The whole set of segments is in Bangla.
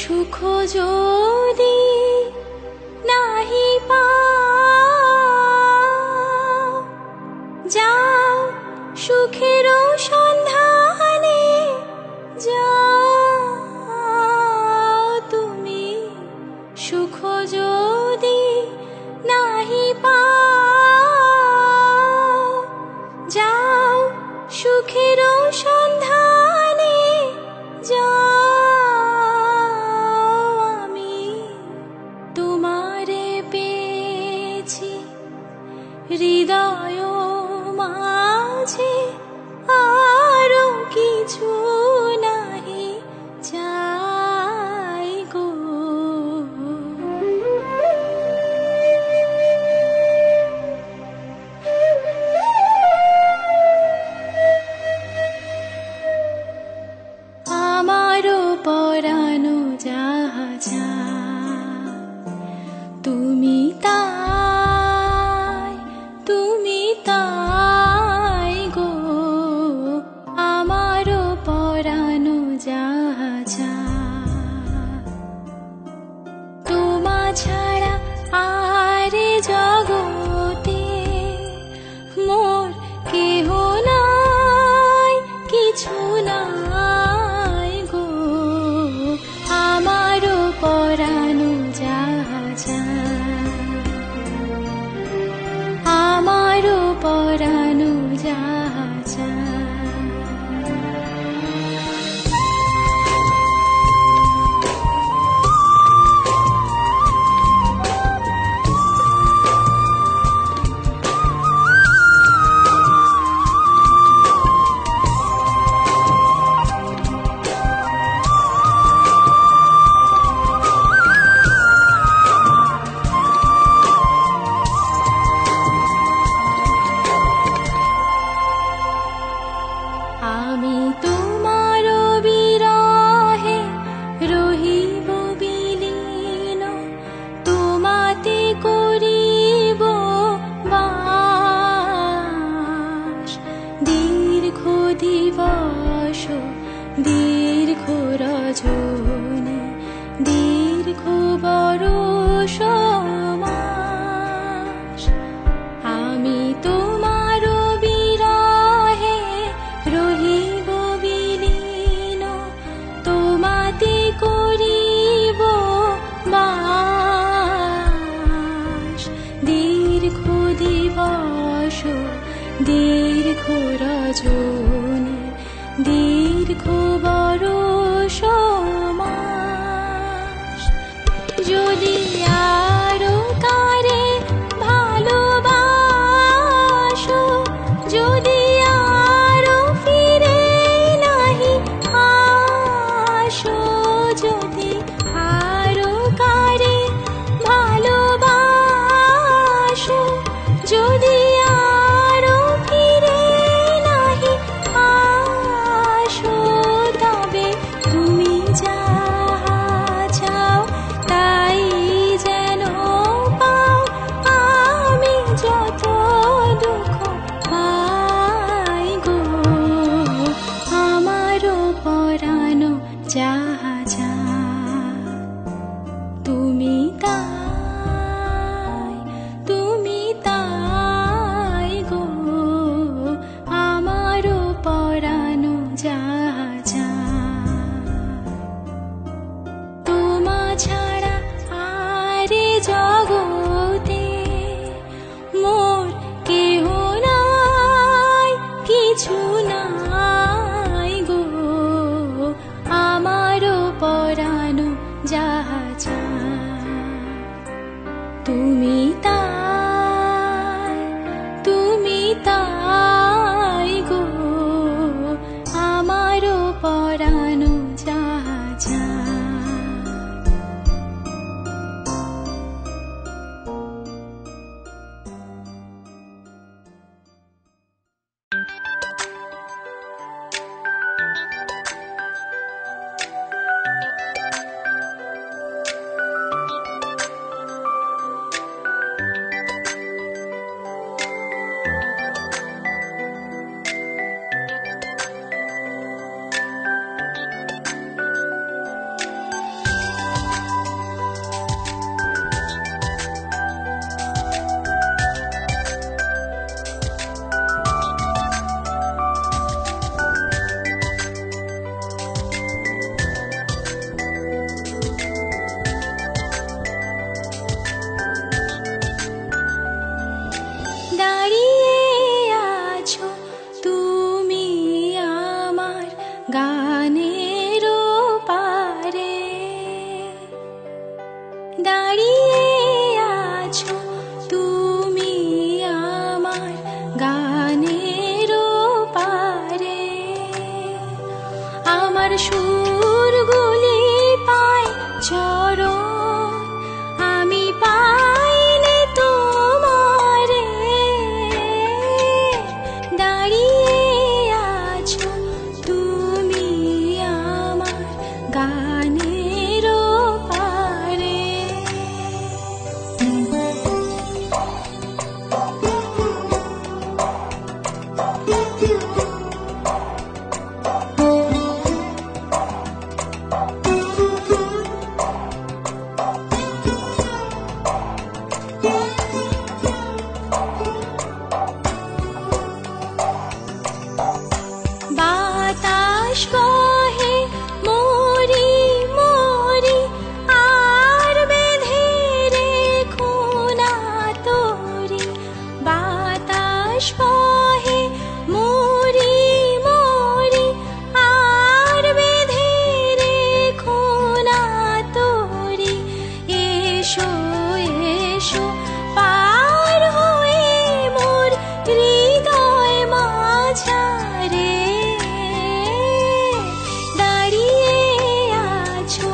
সুখ যদি নাহি পাও, যাও সুখের সন্ধানে, যাও তুমি সুখ যদি নাহি পাও, যাও সুখের সন্ধানে, যাও হৃদয় মাঝে আরো কিছু নাহি চাই গো। আমারও পরানো যাহা চায় তুমি তাই গো। আমারও পরানো যাহা চায় তোমা ছাড়া আর জগতে মোর কেহ নাই, কিছু নাই গো। আমারও পরানো যাহা চায়, আমারও পরানো যাহা চায়। আমি তোমার বিরহে রহিব বিলীন, তোমাতে করিব বাস। দীর্ঘ দিবস দীর্ঘ রজনী, দীর্ঘ বরষ মাস। আমি তোমার বিরহে রহিব বিলীন, তোমাতে করিব বাস। দীর্ঘ দিবস দীর্ঘ রজনী, দীর্ঘ বরষ মাস। যদি আরো কারে ভালোবাসো, যদি আরো ফিরে নাহি আসো, যদি আরো কারে ভালোবাসো, যদি আরো ফিরে নাহি আসো, তা দাঁড়িয়ে আছো তুমি আমার গানের পারে। আমার সুরগুলি পায় চরণ, আমি পাইলে তোমারে। দাঁড়িয়ে আছো তুমি আমার গানের পারে। বাতাস বহে মরি মরি, আর বেঁধে রেখো না তোরি। বাতাস বহে মরি মরি, আর বেঁধে রেখো না তোরি। এসো এসো পার হয়ে মোর হৃদয় মাঝারে। দাঁড়িয়ে আছো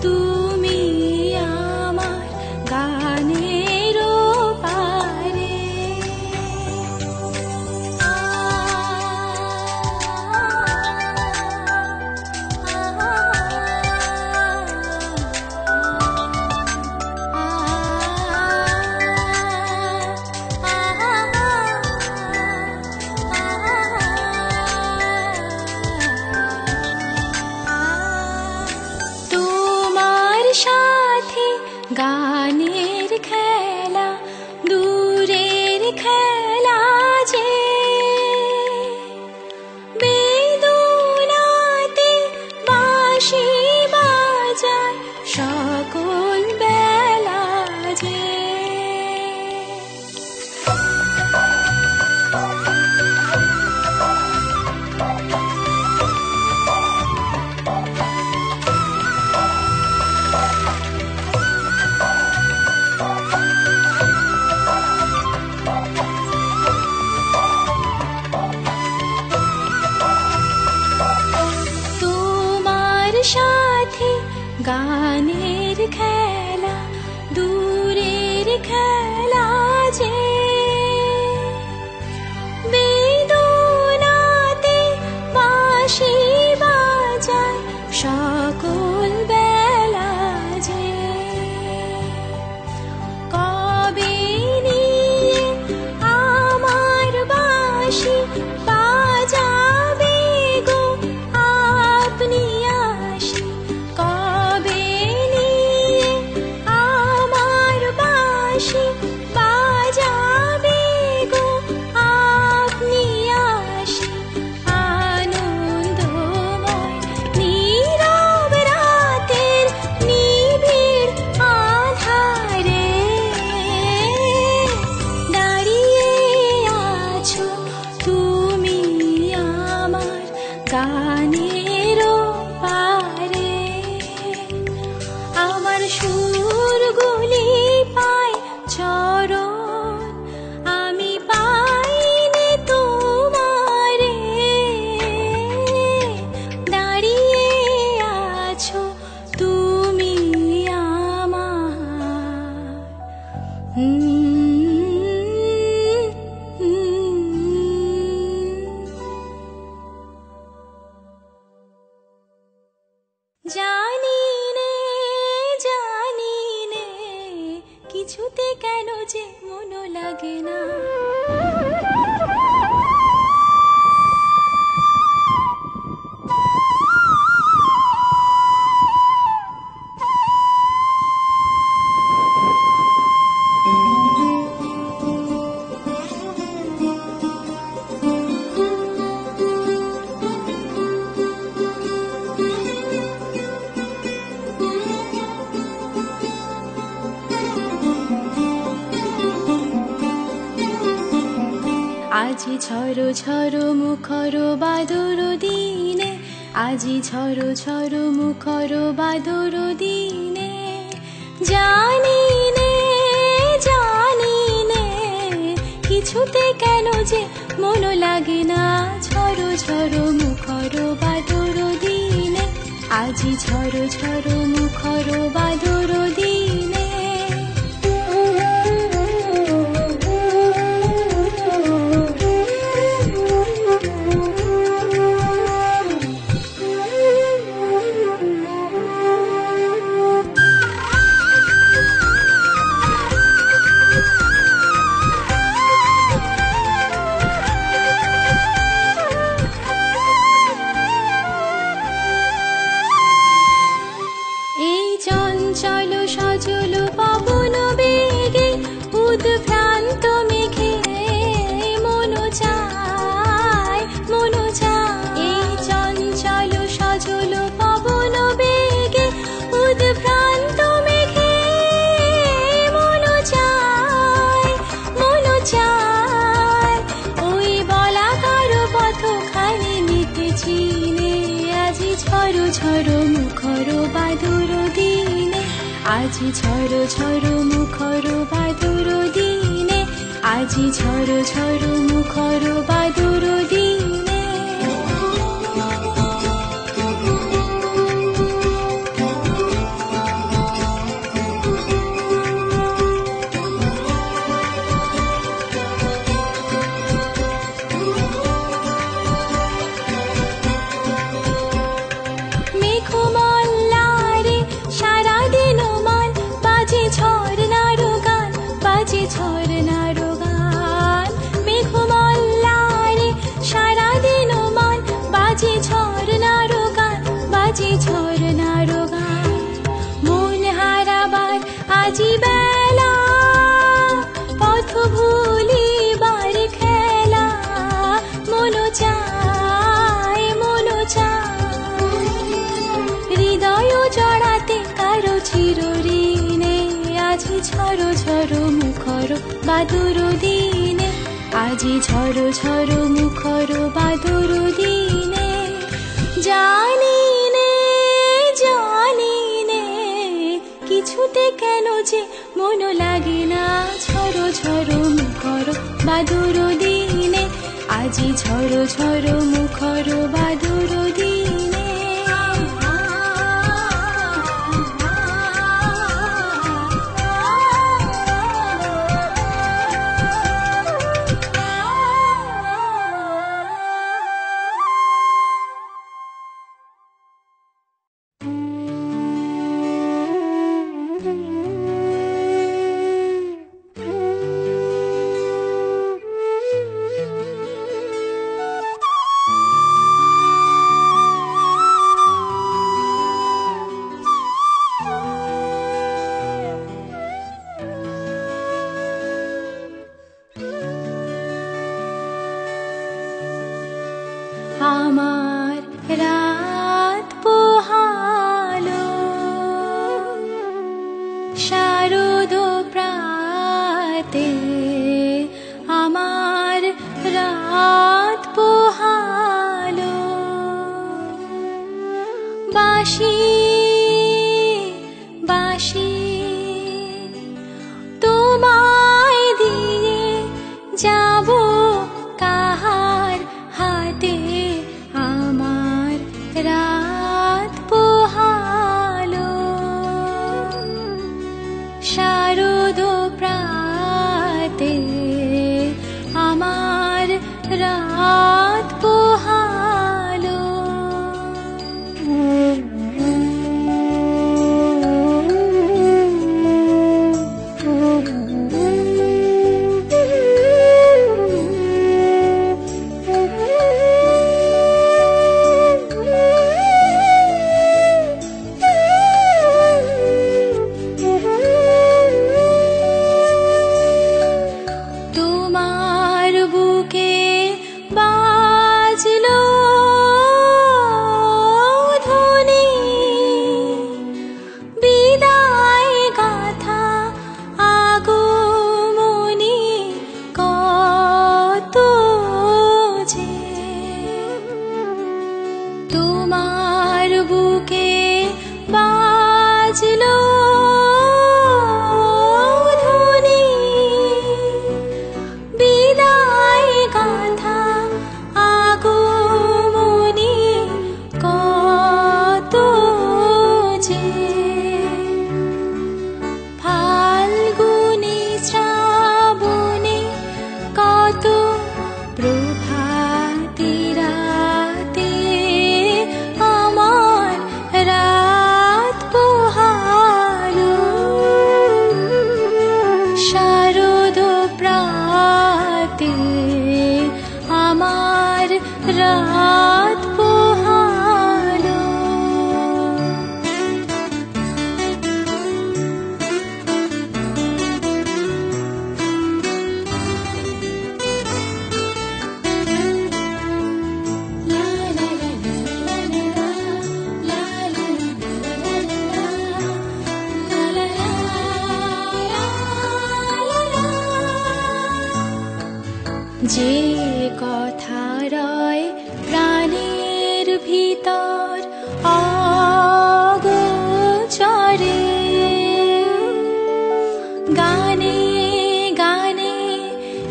তুমি আমার গানের পারে। তোমার সাথে গানের খেলা দূরের খেলা যে, বেদনাতে বাঁশি বাজায় সকল বেলা যে। তোমার সাথে গানের খেলা দূরের খেলা যে, বেদনাতে বাঁশি বাজায় সকল বেলা যে। কবে নিয়ে আমার বাঁশি বাজাবে গো আপনি আসি। কবে নিয়ে আমার বাঁশি বাজাবে গো আপনি আসি। আনন্দময় নীরব রাতের নিবিড় আধারে, দাঁড়িয়ে আছো তুমি আমার গানের পারে। আমার সুরগুলি পায় চরণ, আমি পাইনে তোমারে। দাঁড়িয়ে আছো তুমি আমার। জানি নে কিছুতে কেন যে মন লাগে না। আজি ঝড়ো ঝড়ো মুখর বাদর দিনে, আজি ঝড়ো ঝড়ো মুখর বাদর দিনে, যা যে মন লাগে না ঝড়ো ঝড়ো মুখর বাদর দিনে আজি ঝড়ো ঝড়ো মুখর বাদর দিনে চঞ্চল সজল পবন বেগে উদ্ভ্রান্ত মেঘে মন চায় এই চঞ্চল সজল পবন বেগে উদ্ভ্রান্ত মেঘে মন চায় ওই বলাকার পথখানি নিতে চিনে আজি ঝড়ো ঝড়ো মুখর বাদুর দিনে আজি ঝড়ো ঝড়ো মুখর বাদুর দিনে আজি ঝড়ো ঝড়ো মুখর বাদুর দিনে ঝরনারো গান মেঘমল্লারে সারাদিন মান বাজে ঝরনারো গান মন হারাবার আজি বেলা পথ ভুলিবার খেলা মন চায় হৃদয় জড়াতে কারো চিরঋণে আজি ঝড়ো ঝড়ো মুখর বাদুর দিনে আজি ঝড়ো ঝড়ো মুখর বাদুর দিনে জানি নে কিছুতে কেন যে মন লাগে না ঝড়ো ঝড়ো মুখর বাদুর দিনে আজি ঝড়ো ঝড়ো মুখর বাদুর দিনে আমার রাত পোহালো শারদ প্রাতে আমার রাত পোহালো বাঁশি তোমায় দিয়ে যাব কাহার হাতে আমার রাত পোহালো শারদ প্রাতে আমার রাত পোহালো তোমার বুকে বা প্রভাতে আমার রাত পোহালো। যে কথা রয় প্রাণের ভিতর অগোচরে, গানে গানে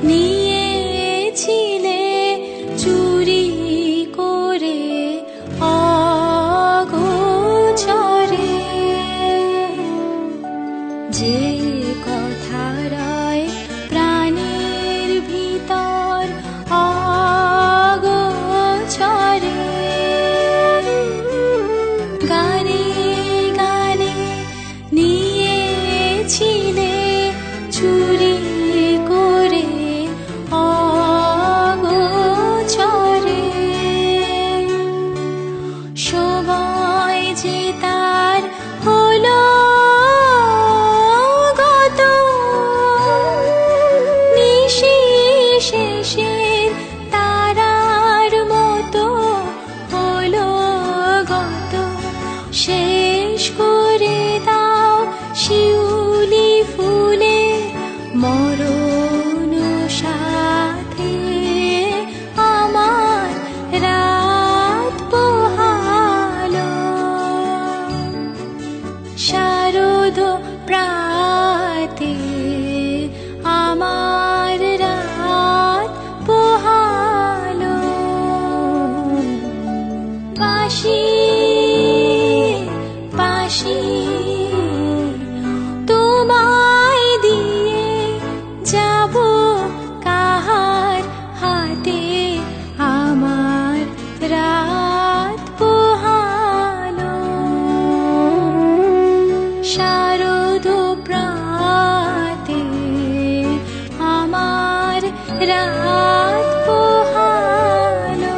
নিয়েছিলে চুরি করে অগোচরে। যে কথা রয় প্রাণের ভিতর অগোচরে, গানে গানে নিয়েছিলে চুরি করে অগোচরে। সময় যে তার হলো গত, নিশিশেষের তারার মতো হলো গত। শেষ করে দাও শিউলি ফুলে মরণ সাথে আমার রাত পোহালো। শারদ প্রাতে আমার রাত পোহালো। বাঁশি বাঁশি তোমায় দিয়ে যাব কাহার হাতে আমার রাত পোহালো। শারদ প্রাতে আমার রাত পোহালো।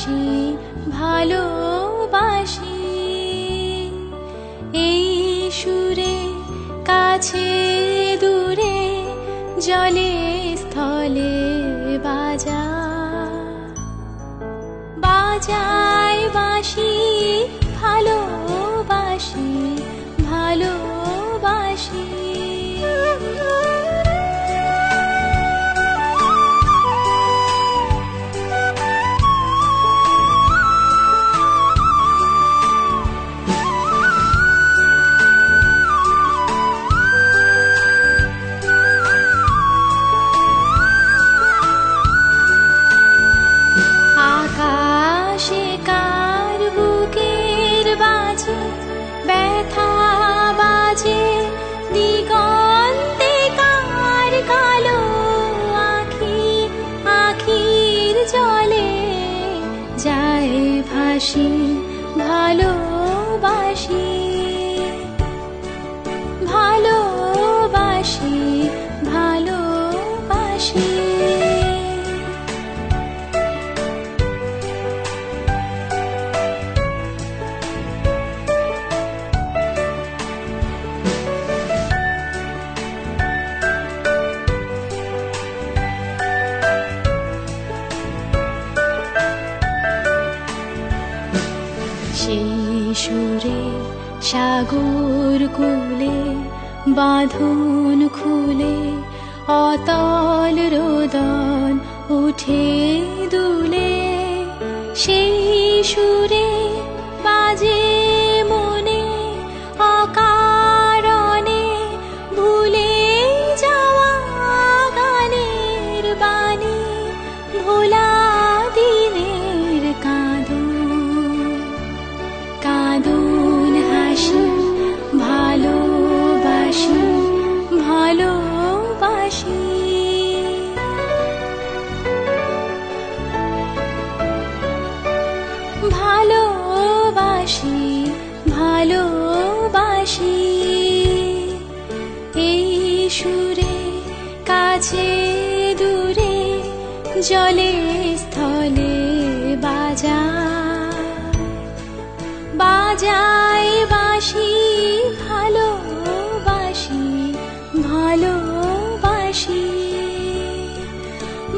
ভালোবাসি ভালোবাসি এই সুরে কাছে দূরে জলে স্থলে বাজায় বাঁশি ভালোবাসি ভালোবাসি ব্যথা বাজে দিগন্তে কার কালো আখি আখির জলে যায় ভাসি ভালোবাসি ভালোবাসি ভালোবাসি সুরে সাগর কূলে বাঁধন খুলে অতল রোদন উঠে দুলে সেই সুরে বাজে মনে অকারণে ভুলে যাওয়া গানের বাণী ভোলা দিনের কাঁদন হাসি ভালোবাসি ভালোবাসি ভালোবাসি ভালোবাসি এই সুরে কাছে দূরে জলে স্থলে বাজায় বাঁশি ভালোবাসি ভালোবাসি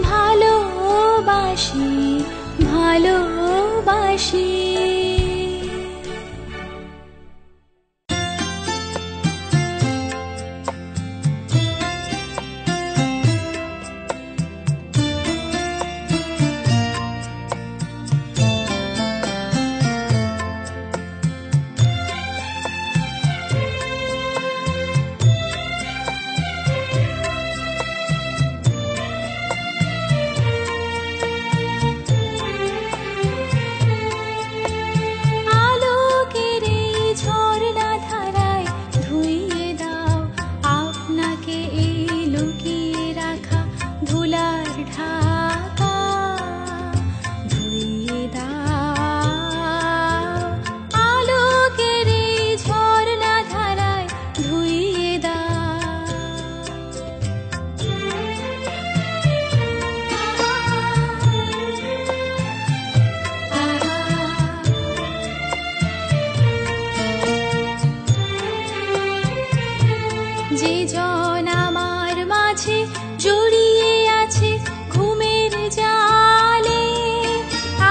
ভালোবাসি ভালোবাসি যে জন আমার মাঝে জড়িয়ে আছে ঘুমের জালে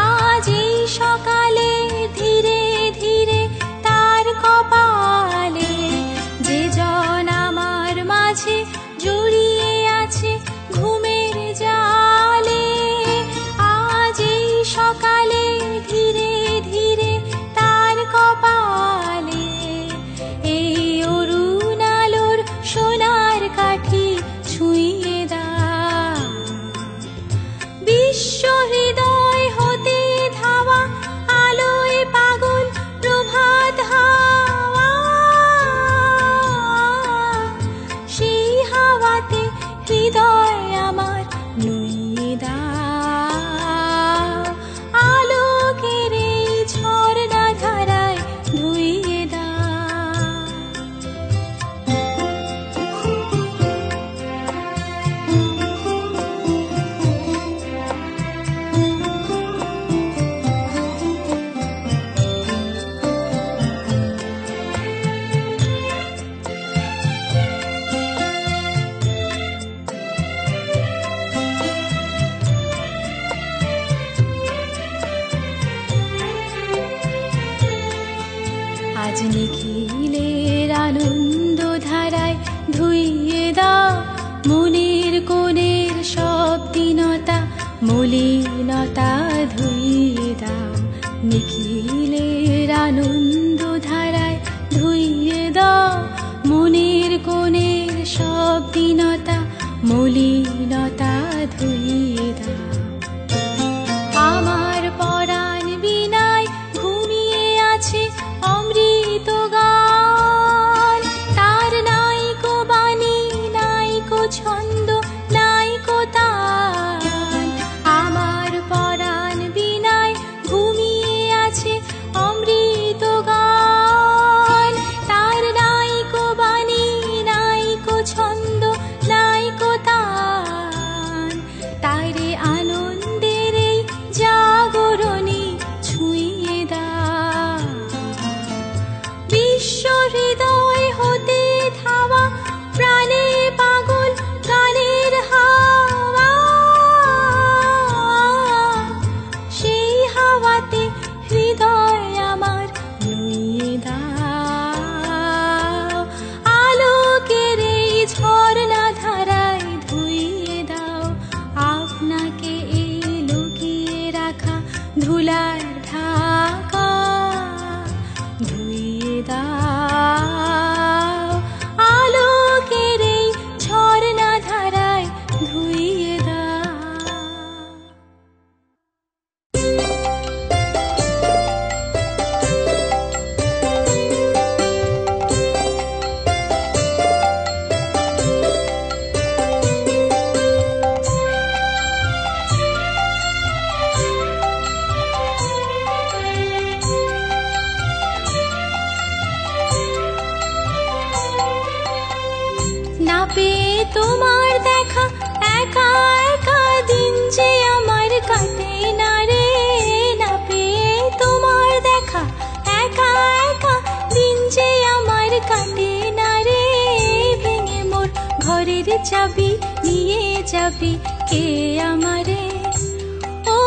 আজ এই সকালে ধীরে ধীরে তার কপালে যে জন আমার মাঝে জড়িয়ে আছে ঘুমের জালে আজ এই সকালে ধীরে ধীরে তার কপালে এই সোনার কাঠি ছুঁয়ে দাও বিশ্ব হৃদয় হতে ধাওয়া আলোয় পাগল প্রভাত হাওয়া সেই হাওয়াতে হৃদয় আমার নুইয়ে দাও আজ নিখিলের আনন্দ ধারায় ধুইয়ে দাও মনের কোণের সব দীনতা মলিনতা ধুইয়ে দাও নিখিলের আনন্দ ধারায় ধুইয়ে দাও মনের কোণের সব দীনতা মলিনতা ধুইয়ে দাও আমার পরাণ বীণায় ঘুমিয়ে আছে অমৃত গান তার নাইকো বাণী নাইকো ছন্দ নাইকো তান আমার পরাণ বীণায় ঘুমিয়ে আছে অমৃত গান তার নাইকো বাণী নাইকো ছন্দ নাইকো তান তারে আনন্দের এই জাগরণী ছুঁয়ে দাও বিশ্ব হৃদয় হতে ধাওয়া প্রাণে পাগল গানের হাওয়া সেই হাওয়াতে হৃদয় আমার নুইয়ে দাও আলোকের এই ঝর্ণা ধারায় ধুইয়ে দাও আপনাকে এই লুকিয়ে রাখা ধুলার ঢাকা ধুইয়ে দাও আলোকের এই ঝর্ণা ধারায় ধুইয়ে দাও না পেয়ে তোমার দেখা একা একা দিন যে আমার কাটে না রে না পেয়ে তোমার দেখা একা একা দিন যে আমার কাটে না রে ভেঙে মোর ঘরের চাবি নিয়ে যাবি কে আমারে ও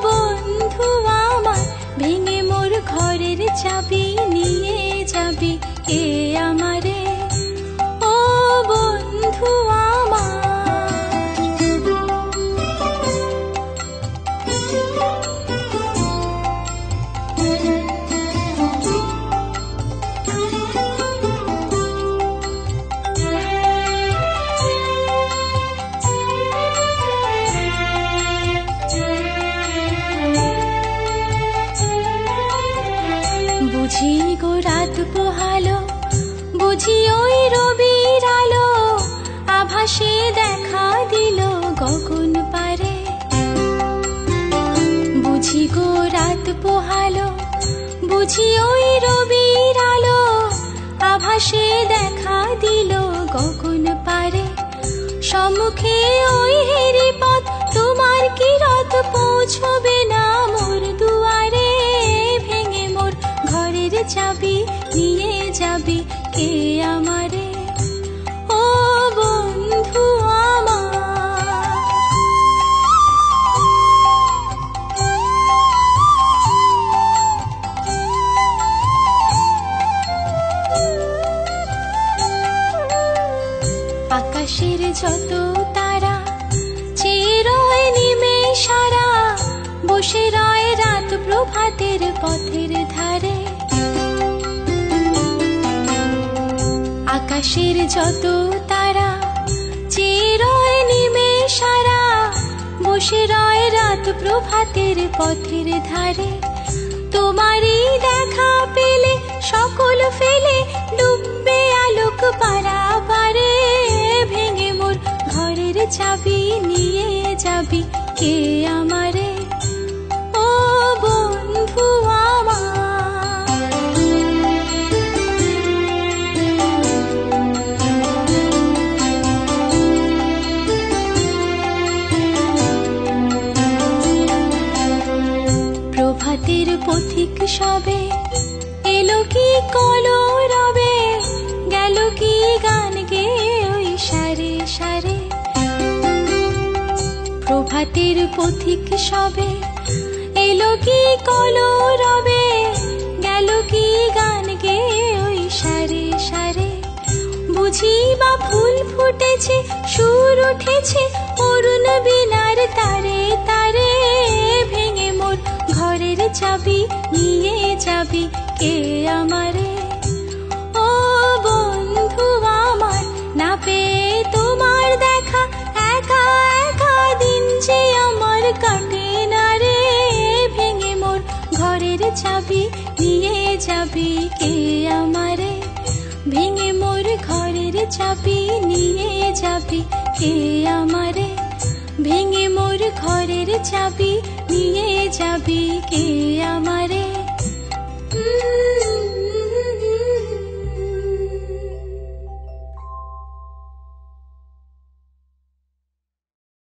বন্ধু আমার ভেঙে মোর ঘরের চাবি নিয়ে যাবি কে আমারে ও বন্ধু আমার বুঝি গো রাত পোহালো বুঝি ওই রবির আলো আভাসে দেখা দিল গগন পারে বুঝি গো রাত পোহালো বুঝি ওই রবির আলো আভাসে দেখা দিল গগন পারে সম্মুখে ওই হেরিপথ তোমার কি রথ পৌঁছবে না মোর দুয়ারে ভেঙে মোর ঘরের চাবি নিয়ে যাবি কে আমারে ও বন্ধু আমার আকাশের যত তারা চেয়ে রয় নিমেষারা বসে রয় রাত প্রভাতের পথের ধারে আকাশের যত তারা চেয়ে রয় নিমেষারা বসে রয় রাত প্রভাতের পথের ধারে তোমারই দেখা পেলে সকল ফেলে ডুববে আলোক পারাবারে ভেঙে মোর ঘরের চাবি নিয়ে যাবি কে আমারে ও বন্ধু আমার প্রভাতের পথিক সবে এলো কি কলরবে গেল কি গান গে ওই সারে সারে প্রভাতের পথিক সবে এলো কি কলরবে গেল কি গান গে বুঝি বা ফুল ফুটেছে, সুর উঠেছে অরুণ বীণার তারে তারে। ভেঙে মোর ঘরের চাবি নিয়ে যাবি কে আমারে? ও বন্ধু আমার, না পেয়ে তোমার দেখা, একা একা দিন যে আমার কাটে না রে। ভেঙে মোর ঘরের চাবি নিয়ে যাবি কে আমারে? ভেঙে মোর ঘরের চাবি নিয়ে যাবি কে আমারে? ভেঙে মোর ঘরের চাবি নিয়ে যাবি কে